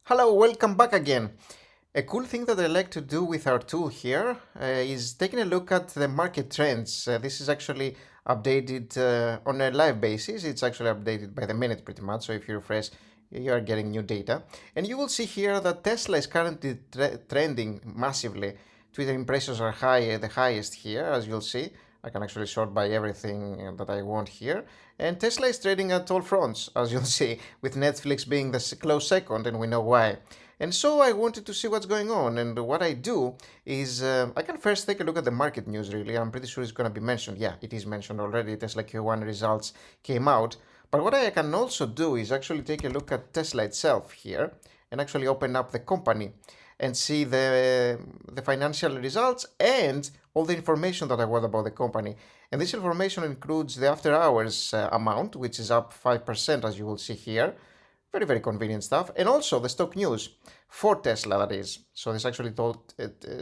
Hello, welcome back again. A cool thing that I like to do with our tool here is taking a look at the market trends. This is actually updated on a live basis. It's actually updated by the minute pretty much. So if you refresh, you are getting new data. And you will see here that Tesla is currently trending massively. Twitter impressions are high, the highest here, as you'll see. I can actually sort by everything that I want here. And Tesla is trading at all fronts, as you'll see, with Netflix being the close second, and we know why. And so I wanted to see what's going on. And what I do is I can first take a look at the market news, really. I'm pretty sure it's going to be mentioned. Yeah, it is mentioned already. Tesla Q1 results came out. But what I can also do is actually take a look at Tesla itself here and actually open up the company and see the financial results and all the information that I want about the company. And this information includes the after hours amount, which is up 5%, as you will see here. Very, very convenient stuff. And also the stock news for Tesla, that is. So this actually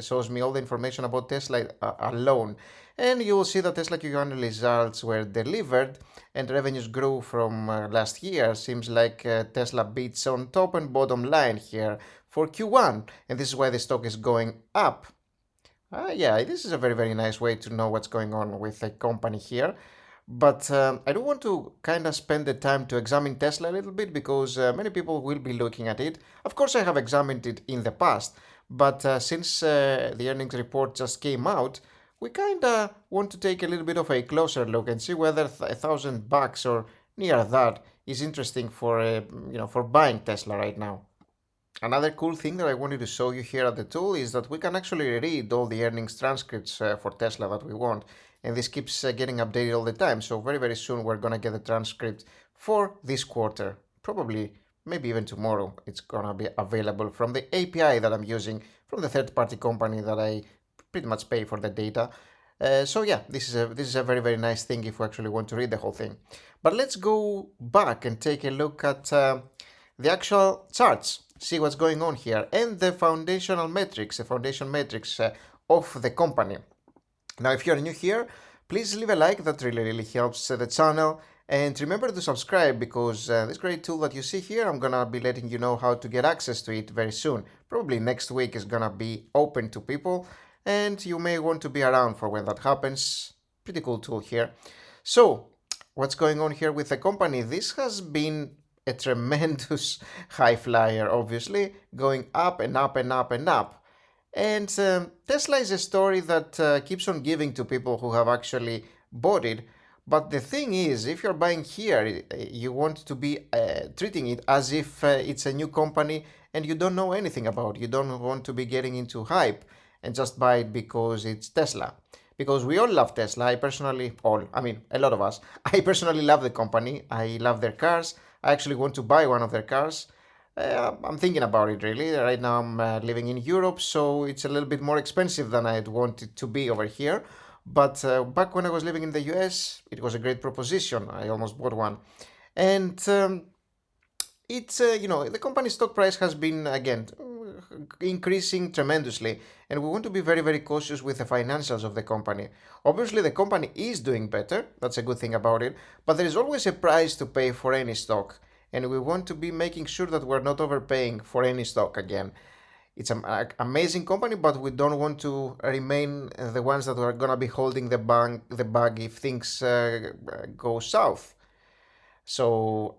shows me all the information about Tesla alone. And you will see that Tesla Q1 results were delivered and revenues grew from last year. Seems like Tesla beats on top and bottom line here for Q1. And this is why the stock is going up. Yeah, this is a very, very nice way to know what's going on with a company here. But I do want to kind of spend the time to examine Tesla a little bit because many people will be looking at it. Of course, I have examined it in the past, but since the earnings report just came out, we kind of want to take a little bit of a closer look and see whether $1,000 or near that is interesting for for buying Tesla right now. Another cool thing that I wanted to show you here at the tool is that we can actually read all the earnings transcripts for Tesla that we want. And this keeps getting updated all the time. So very, very soon we're going to get the transcript for this quarter. Probably, maybe even tomorrow, it's going to be available from the API that I'm using from the third-party company that I pretty much pay for the data. So yeah, this is a very, very nice thing if we actually want to read the whole thing. But let's go back and take a look at the actual charts, see what's going on here, and the foundational metrics, the foundation metrics of the company. Now, if you're new here, please leave a like, that really, really helps the channel. And remember to subscribe because this great tool that you see here, I'm gonna be letting you know how to get access to it very soon. Probably next week is gonna be open to people, and you may want to be around for when that happens. Pretty cool tool here. So, what's going on here with the company? This has been a tremendous high flyer, obviously, going up and up and up and up. And Tesla is a story that keeps on giving to people who have actually bought it. But the thing is, if you're buying here, you want to be treating it as if it's a new company and you don't know anything about it. You don't want to be getting into hype and just buy it because it's Tesla. Because we all love Tesla. I personally, a lot of us. I personally love the company. I love their cars. I actually want to buy one of their cars. I'm thinking about it really. Right now I'm living in Europe, so it's a little bit more expensive than I'd want it to be over here. But back when I was living in the US, it was a great proposition. I almost bought one. And it's, the company stock price has been, again, increasing tremendously. And we want to be very, very cautious with the financials of the company. Obviously, the company is doing better. That's a good thing about it. But there is always a price to pay for any stock. And we want to be making sure that we're not overpaying for any stock again. It's an amazing company, but we don't want to remain the ones that are gonna be holding the bag if things go south. So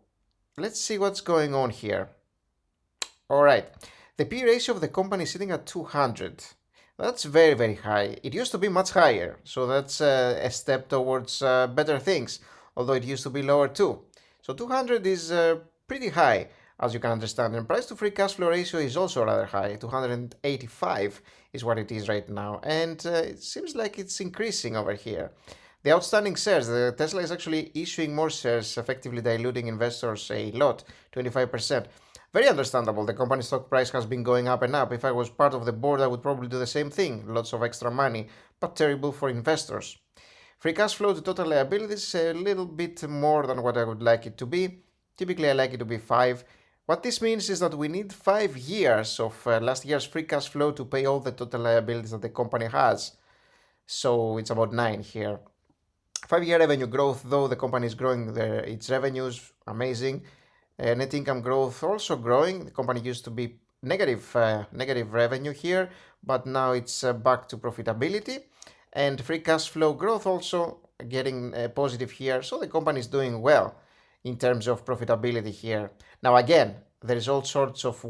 let's see what's going on here. All right, the P ratio of the company is sitting at 200. That's very, very high. It used to be much higher, so that's a step towards better things, although it used to be lower too. So 200 is pretty high, as you can understand. And price to free cash flow ratio is also rather high. 285 is what it is right now. And it seems like it's increasing over here. The outstanding shares, the Tesla is actually issuing more shares, effectively diluting investors a lot, 25%. Very understandable. The company stock price has been going up and up. If I was part of the board, I would probably do the same thing. Lots of extra money, but terrible for investors. Free cash flow to total liabilities a little bit more than what I would like it to be. Typically, I like it to be 5. What this means is that we need 5 years of last year's free cash flow to pay all the total liabilities that the company has. So it's about 9 here. 5-year revenue growth, though the company is growing its revenues, amazing. Net income growth also growing. The company used to be negative revenue here, but now it's back to profitability. And free cash flow growth also getting positive here. So the company is doing well in terms of profitability here. Now again, there is all sorts of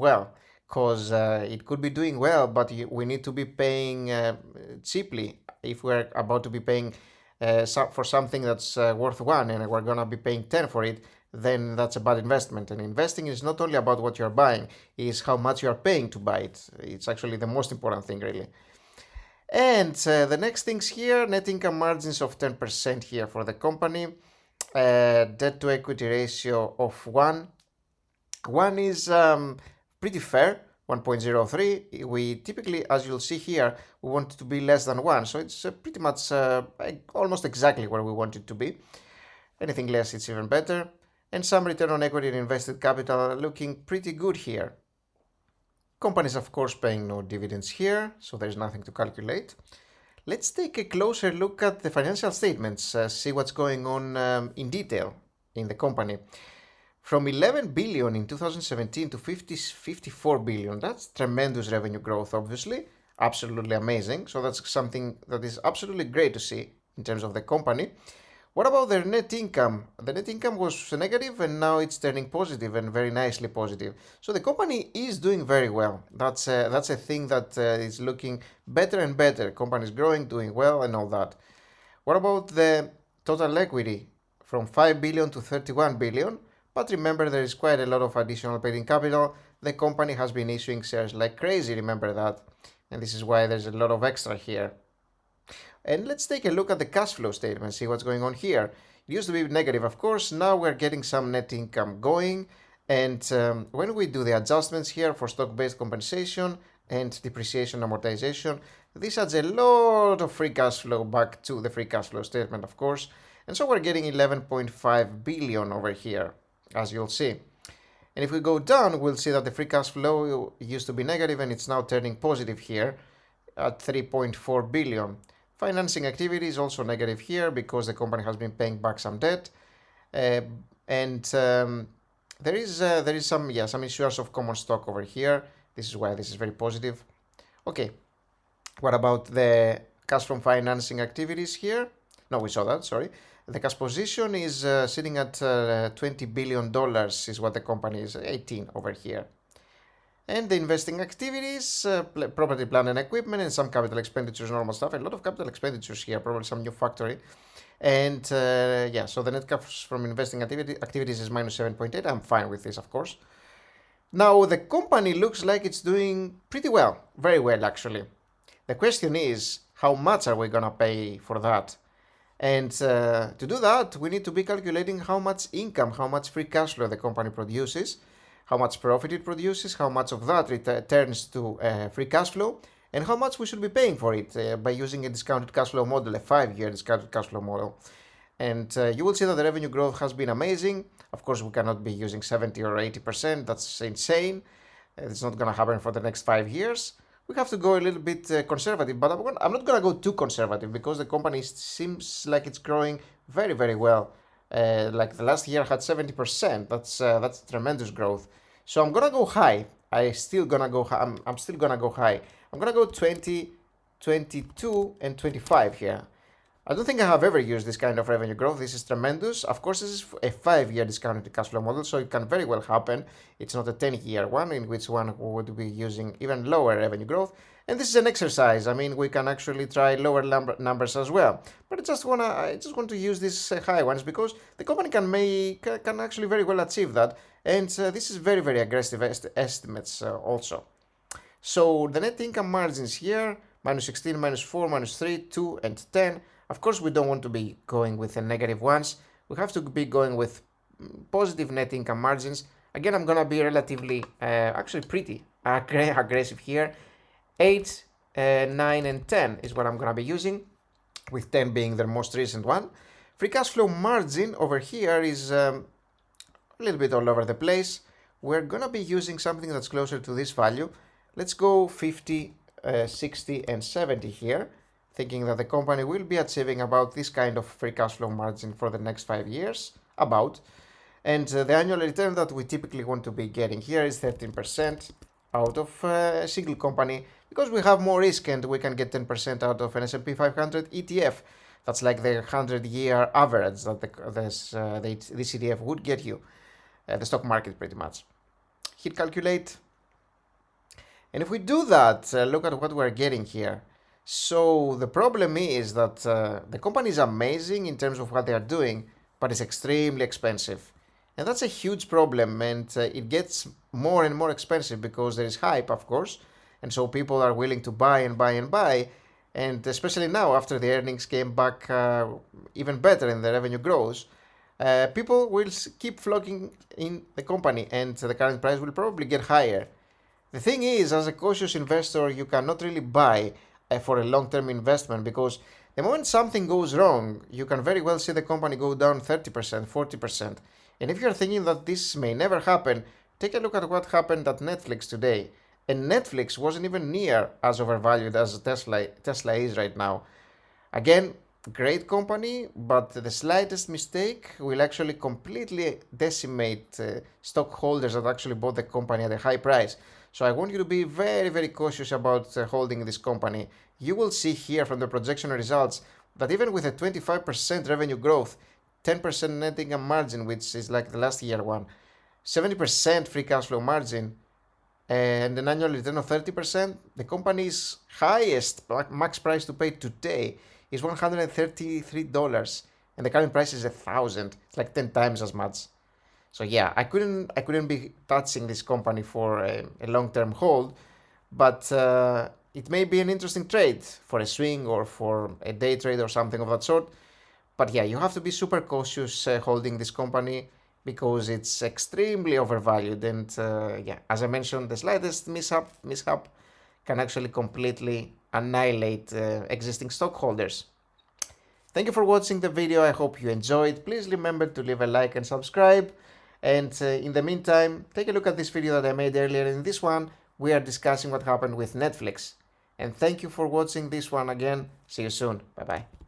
because it could be doing well, but we need to be paying cheaply. If we're about to be paying for something that's worth 1 and we're gonna be paying 10 for it, then that's a bad investment. And investing is not only about what you're buying, it's how much you're paying to buy it. It's actually the most important thing, really. And the next things here, net income margins of 10% here for the company, debt to equity ratio of 1. 1 is pretty fair, 1.03. We typically, as you'll see here, we want it to be less than 1. So it's pretty much almost exactly where we want it to be. Anything less, it's even better. And some return on equity and invested capital looking pretty good here. Companies, of course, paying no dividends here, so there's nothing to calculate. Let's take a closer look at the financial statements, see what's going on in detail in the company. From 11 billion in 2017 to 54 billion, that's tremendous revenue growth, obviously, absolutely amazing. So that's something that is absolutely great to see in terms of the company. What about their net income? The net income was negative and now it's turning positive and very nicely positive. So the company is doing very well. That's a thing that is looking better and better. Company is growing, doing well and all that. What about the total equity? From 5 billion to 31 billion. But remember, there is quite a lot of additional paid-in capital. The company has been issuing shares like crazy, remember that. And this is why there's a lot of extra here. And let's take a look at the cash flow statement, see what's going on here. It used to be negative, of course. Now we're getting some net income going. And when we do the adjustments here for stock-based compensation and depreciation amortization, this adds a lot of free cash flow back to the free cash flow statement, of course. And so we're getting 11.5 billion over here, as you'll see. And if we go down, we'll see that the free cash flow used to be negative and it's now turning positive here at 3.4 billion. Financing activity is also negative here because the company has been paying back some debt. There is some issuance of common stock over here. This is why this is very positive. Okay, what about the cash from financing activities here? No, we saw that, sorry. The cash position is sitting at $20 billion is what the company is, 18 over here. And the investing activities, property, plant and equipment, and some capital expenditures, normal stuff. A lot of capital expenditures here, probably some new factory. And so the net cash from investing activities is minus 7.8. I'm fine with this, of course. Now, the company looks like it's doing pretty well, very well, actually. The question is, how much are we going to pay for that? And to do that, we need to be calculating how much income, how much free cash flow the company produces, how much profit it produces, how much of that returns to free cash flow, and how much we should be paying for it by using a discounted cash flow model, a 5-year discounted cash flow model. And you will see that the revenue growth has been amazing. Of course, we cannot be using 70 or 80%. That's insane. It's not going to happen for the next 5 years. We have to go a little bit conservative, but I'm not going to go too conservative because the company seems like it's growing very, very well. Like the last year had 70%. That's tremendous growth. So I'm gonna go high. I'm still gonna go high. I'm still gonna go high. I'm gonna go 20, 22, and 25 here. I don't think I have ever used this kind of revenue growth. This is tremendous. Of course, this is a 5-year discounted cash flow model, so it can very well happen. It's not a 10-year one, in which one would be using even lower revenue growth. And this is an exercise. I mean, we can actually try lower numbers as well. But I just want to use these high ones because the company can actually very well achieve that. And this is very, very aggressive estimates also. So the net income margins here, minus 16, minus 4, minus 3, 2, and 10. Of course, we don't want to be going with the negative ones. We have to be going with positive net income margins. Again, I'm going to be relatively, actually pretty aggressive here. 8, 9, and 10 is what I'm going to be using, with 10 being the most recent one. Free cash flow margin over here is a little bit all over the place. We're going to be using something that's closer to this value. Let's go 50, 60, and 70 here, thinking that the company will be achieving about this kind of free cash flow margin for the next 5 years, about. And the annual return that we typically want to be getting here is 13% out of a single company, because we have more risk and we can get 10% out of an S&P 500 ETF. That's like the 100-year average that this ETF would get you, the stock market pretty much. Hit calculate. And if we do that, look at what we're getting here. So the problem is that the company is amazing in terms of what they are doing, but it's extremely expensive. And that's a huge problem, and it gets more and more expensive because there is hype, of course, and so people are willing to buy and buy and buy. And especially now, after the earnings came back even better and the revenue grows, people will keep flocking in the company, and the current price will probably get higher. The thing is, as a cautious investor, you cannot really buy for a long-term investment, because the moment something goes wrong, you can very well see the company go down 30%, 40%. And if you're thinking that this may never happen, take a look at what happened at Netflix today. And Netflix wasn't even near as overvalued as Tesla is right now. Again, great company, but the slightest mistake will actually completely decimate stockholders that actually bought the company at a high price. So I want you to be very, very cautious about holding this company. You will see here from the projection results that even with a 25% revenue growth, 10% net income margin, which is like the last year one, 70% free cash flow margin, and an annual return of 30%, the company's highest max price to pay today is $133, and the current price is $1,000. It's like 10 times as much. So yeah, I couldn't be touching this company for a long-term hold, but it may be an interesting trade for a swing or for a day trade or something of that sort. But yeah, you have to be super cautious holding this company, because it's extremely overvalued, and yeah, as I mentioned, the slightest mishap can actually completely annihilate existing stockholders. Thank you for watching the video. I hope you enjoyed. Please remember to leave a like and subscribe. And in the meantime, take a look at this video that I made earlier. In this one, we are discussing what happened with Netflix. And thank you for watching this one again. See you soon. Bye bye.